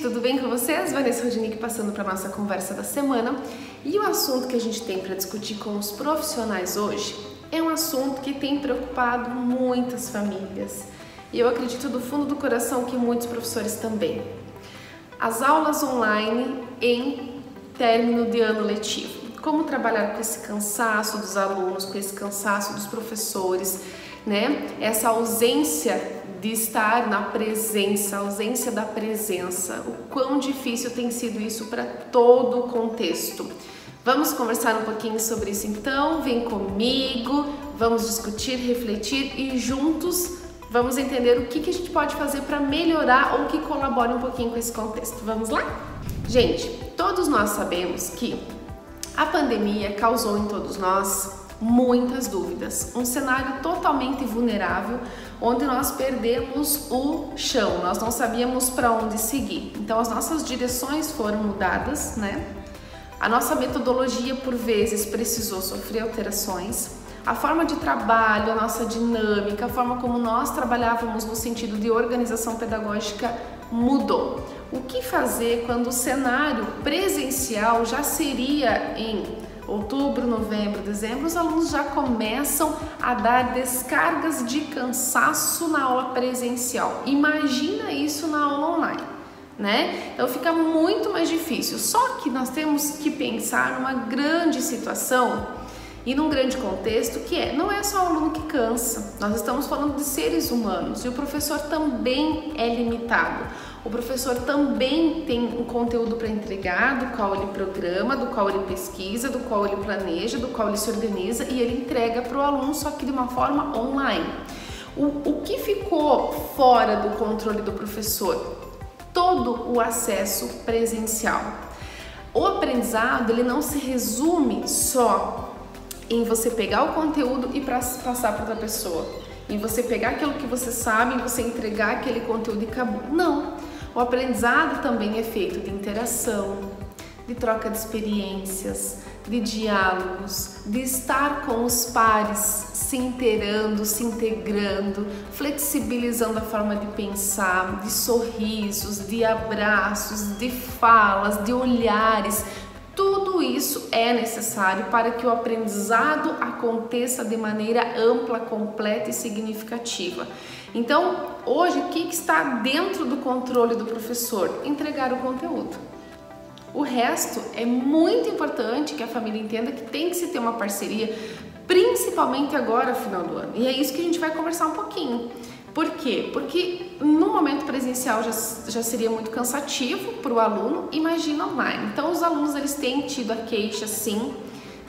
tudo bem com vocês? Vanessa Rodinick passando para a nossa conversa da semana. E o assunto que a gente tem para discutir com os profissionais hoje é um assunto que tem preocupado muitas famílias. E eu acredito do fundo do coração que muitos professores também. As aulas online em término de ano letivo. Como trabalhar com esse cansaço dos alunos, com esse cansaço dos professores, né? Essa ausência de estar na presença, a ausência da presença, o quão difícil tem sido isso para todo o contexto. Vamos conversar um pouquinho sobre isso então, vem comigo, vamos discutir, refletir e juntos vamos entender o que a gente pode fazer para melhorar ou que colabore um pouquinho com esse contexto. Vamos lá? Gente, todos nós sabemos que a pandemia causou em todos nós muitas dúvidas, um cenário totalmente vulnerável, onde nós perdemos o chão, nós não sabíamos para onde seguir. Então as nossas direções foram mudadas, né? A nossa metodologia por vezes precisou sofrer alterações, a forma de trabalho, a nossa dinâmica, a forma como nós trabalhávamos no sentido de organização pedagógica mudou. O que fazer quando o cenário presencial já seria em outubro, novembro, dezembro, os alunos já começam a dar descargas de cansaço na aula presencial. Imagina isso na aula online, né? Então fica muito mais difícil. Só que nós temos que pensar numa grande situação e num grande contexto que não é só o aluno que cansa. Nós estamos falando de seres humanos e o professor também é limitado. O professor também tem um conteúdo para entregar, do qual ele programa, do qual ele pesquisa, do qual ele planeja, do qual ele se organiza e ele entrega para o aluno, só que de uma forma online. O que ficou fora do controle do professor? Todo o acesso presencial. O aprendizado ele não se resume só em você pegar o conteúdo e passar para outra pessoa, em você pegar aquilo que você sabe e você entregar aquele conteúdo e acabou. Não, o aprendizado também é feito de interação, de troca de experiências, de diálogos, de estar com os pares, se inteirando, se integrando, flexibilizando a forma de pensar, de sorrisos, de abraços, de falas, de olhares. Tudo isso é necessário para que o aprendizado aconteça de maneira ampla, completa e significativa. Então, hoje, o que está dentro do controle do professor? Entregar o conteúdo. O resto é muito importante que a família entenda que tem que se ter uma parceria, principalmente agora, final do ano. E é isso que a gente vai conversar um pouquinho. Por quê? Porque no momento presencial já seria muito cansativo para o aluno, imagina online. Então os alunos eles têm tido a queixa sim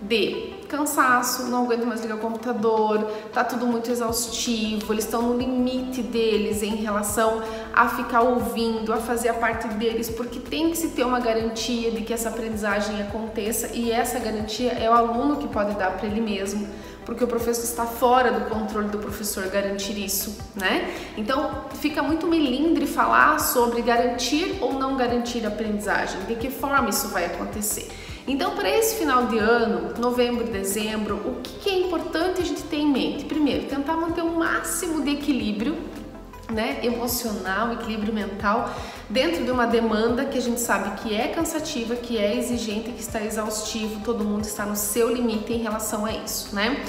de cansaço, não aguento mais ligar o computador, tá tudo muito exaustivo, eles estão no limite deles em relação a ficar ouvindo, a fazer a parte deles, porque tem que se ter uma garantia de que essa aprendizagem aconteça e essa garantia é o aluno que pode dar para ele mesmo, porque o professor está fora do controle do professor garantir isso, né? Então fica muito melindre falar sobre garantir ou não garantir a aprendizagem, de que forma isso vai acontecer. Então, para esse final de ano, novembro, dezembro, o que é importante a gente ter em mente? Primeiro, tentar manter o máximo de equilíbrio, né, emocional, equilíbrio mental, dentro de uma demanda que a gente sabe que é cansativa, que é exigente, que está exaustivo, todo mundo está no seu limite em relação a isso, né?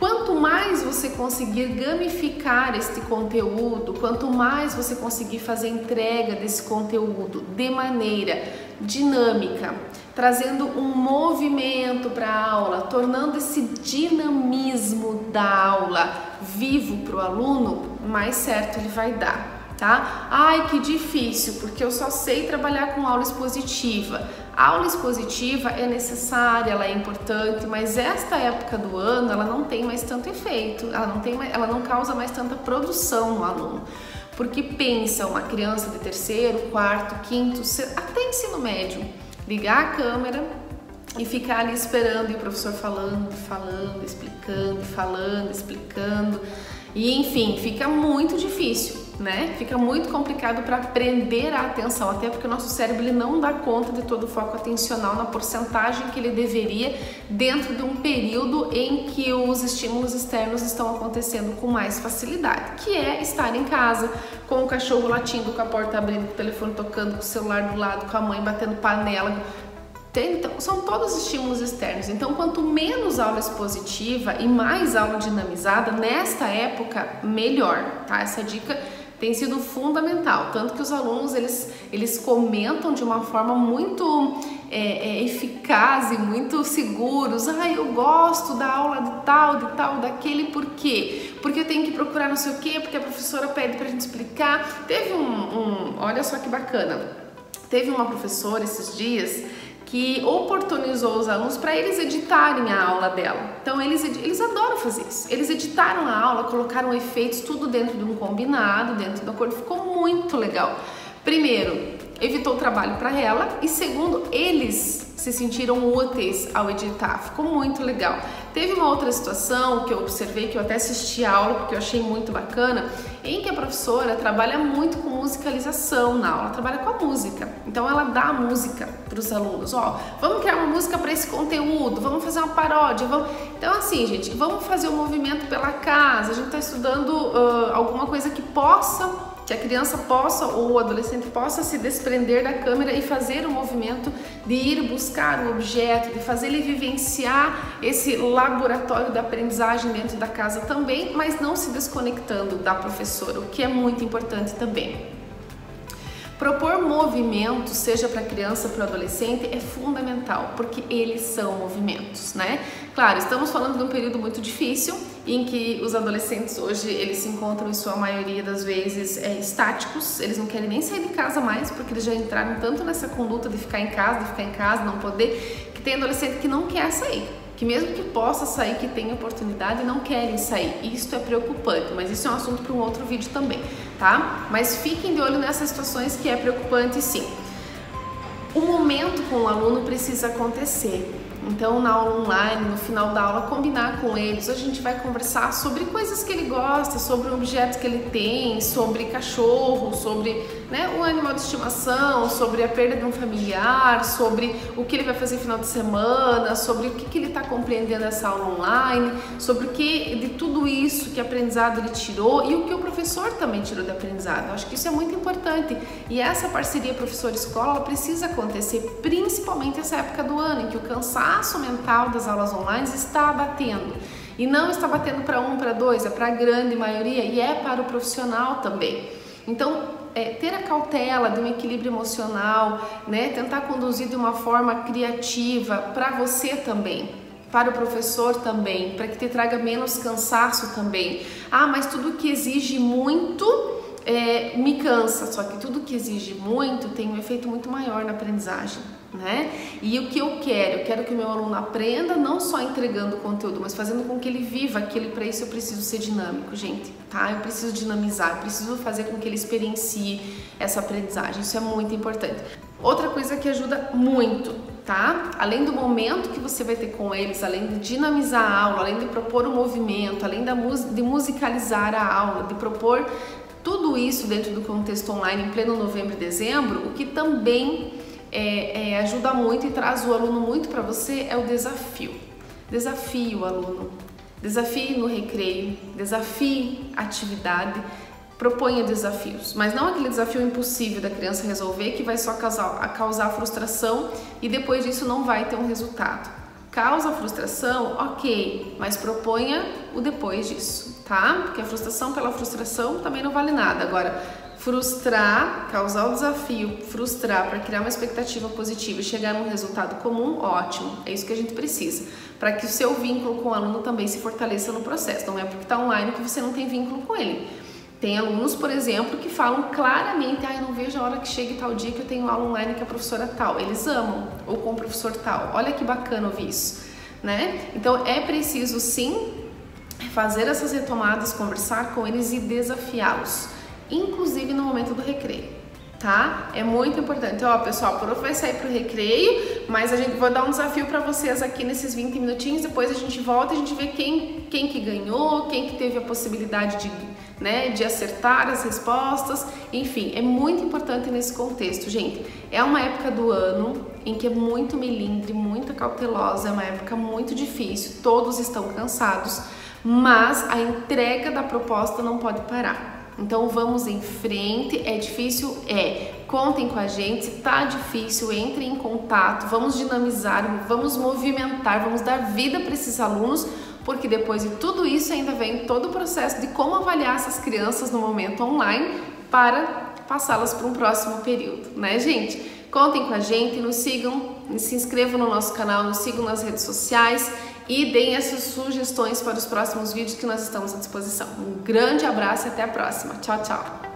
Quanto mais você conseguir gamificar este conteúdo, quanto mais você conseguir fazer entrega desse conteúdo de maneira dinâmica, trazendo um movimento para a aula, tornando esse dinamismo da aula vivo para o aluno, mais certo ele vai dar. Tá? Ai, que difícil, porque eu só sei trabalhar com aula expositiva. A aula expositiva é necessária, ela é importante, mas esta época do ano ela não tem mais tanto efeito, ela não causa mais tanta produção no aluno. Porque pensa uma criança de terceiro, quarto, quinto, até ensino médio, ligar a câmera e ficar ali esperando e o professor falando, explicando, e enfim, fica muito difícil. né? Fica muito complicado para prender a atenção, até porque o nosso cérebro ele não dá conta de todo o foco atencional na porcentagem que ele deveria dentro de um período em que os estímulos externos estão acontecendo com mais facilidade, que é estar em casa, com o cachorro latindo, com a porta abrindo, com o telefone tocando, com o celular do lado, com a mãe batendo panela. Então, são todos estímulos externos. Então, quanto menos aula expositiva e mais aula dinamizada, nesta época, melhor, tá? Essa dica tem sido fundamental, tanto que os alunos, eles comentam de uma forma muito eficaz e muito seguros. Eu gosto da aula de tal, daquele, por quê? Porque eu tenho que procurar não sei o quê, porque a professora pede pra gente explicar. Teve olha só que bacana, teve uma professora esses dias que oportunizou os alunos para eles editarem a aula dela. Então eles adoram fazer isso. Eles editaram a aula, colocaram efeitos, tudo dentro de um combinado, dentro do acordo. Ficou muito legal. Primeiro, evitou o trabalho para ela, e segundo, eles se sentiram úteis ao editar. Ficou muito legal. Teve uma outra situação que eu observei, que eu até assisti a aula porque eu achei muito bacana, em que a professora trabalha muito com musicalização na aula, trabalha com a música. Então ela dá a música para os alunos, vamos criar uma música para esse conteúdo, vamos fazer uma paródia, Então assim, gente, vamos fazer um movimento pela casa, a gente está estudando alguma coisa que a criança possa ou o adolescente possa se desprender da câmera e fazer o movimento de ir buscar o objeto, de fazer ele vivenciar esse laboratório da aprendizagem dentro da casa também, mas não se desconectando da professora, o que é muito importante também. Propor movimentos, seja para a criança ou para o adolescente, é fundamental, porque eles são movimentos, né? Claro, estamos falando de um período muito difícil, em que os adolescentes hoje, eles se encontram em sua maioria das vezes estáticos, eles não querem nem sair de casa mais, porque eles já entraram tanto nessa conduta de ficar em casa, não poder, que tem adolescente que não quer sair, que mesmo que possa sair, que tenha oportunidade, não querem sair. Isso é preocupante, mas isso é um assunto para um outro vídeo também, tá? Mas fiquem de olho nessas situações que é preocupante, sim. O momento com o aluno precisa acontecer. Então, na aula online, no final da aula, combinar com eles. Hoje a gente vai conversar sobre coisas que ele gosta, sobre objetos que ele tem, sobre cachorro, sobre o animal de estimação, sobre a perda de um familiar, sobre o que ele vai fazer no final de semana, sobre o que ele está compreendendo nessa aula online, sobre o que de tudo isso, que aprendizado ele tirou e o que o professor também tirou de aprendizado. Eu acho que isso é muito importante. E essa parceria professor-escola, ela precisa acontecer, principalmente nessa época do ano, em que o cansaço mental das aulas online está batendo. E não está batendo para um, para dois, é para a grande maioria e é para o profissional também. Então, ter a cautela de um equilíbrio emocional, tentar conduzir de uma forma criativa para você também, para o professor também, para que te traga menos cansaço também. Mas tudo que exige muito me cansa, só que tudo que exige muito tem um efeito muito maior na aprendizagem, E o que eu quero que o meu aluno aprenda não só entregando o conteúdo, mas fazendo com que ele viva aquilo, e para isso eu preciso ser dinâmico, gente, tá? Eu preciso dinamizar, eu preciso fazer com que ele experiencie essa aprendizagem, isso é muito importante. Outra coisa que ajuda muito, tá? Além do momento que você vai ter com eles, além de dinamizar a aula, além de propor o movimento, além de musicalizar a aula, de propor tudo isso dentro do contexto online em pleno novembro e dezembro, o que também ajuda muito e traz o aluno muito para você é o desafio. Desafie o aluno, desafie no recreio, desafie a atividade, proponha desafios, mas não aquele desafio impossível da criança resolver que vai só causar frustração e depois disso não vai ter um resultado. Causa frustração, ok, mas proponha o depois disso, tá? Porque a frustração pela frustração também não vale nada. Agora, frustrar, causar o desafio, frustrar para criar uma expectativa positiva e chegar num resultado comum, ótimo. É isso que a gente precisa, para que o seu vínculo com o aluno também se fortaleça no processo. Não é porque está online que você não tem vínculo com ele. Tem alunos, por exemplo, que falam claramente, eu não vejo a hora que chegue tal dia que eu tenho aula online com a professora tal. Eles amam, ou com o professor tal. Olha que bacana ouvir isso, Então, é preciso, sim, fazer essas retomadas, conversar com eles e desafiá-los, inclusive no momento do recreio, tá? É muito importante. Pessoal, o prof vai sair pro recreio, mas vou dar um desafio para vocês aqui nesses 20 minutinhos, depois a gente volta e a gente vê quem que ganhou, quem que teve a possibilidade né, de acertar as respostas, enfim, é muito importante nesse contexto, gente. É uma época do ano em que é muito melindre, muito cautelosa, é uma época muito difícil, todos estão cansados, mas a entrega da proposta não pode parar. Então vamos em frente, é difícil? Contem com a gente, se tá difícil, entrem em contato, vamos dinamizar, vamos movimentar, vamos dar vida para esses alunos, porque depois de tudo isso ainda vem todo o processo de como avaliar essas crianças no momento online para passá-las para um próximo período, né, gente? Contem com a gente, nos sigam, se inscrevam no nosso canal, nos sigam nas redes sociais e deem essas sugestões para os próximos vídeos que nós estamos à disposição. Um grande abraço e até a próxima. Tchau, tchau!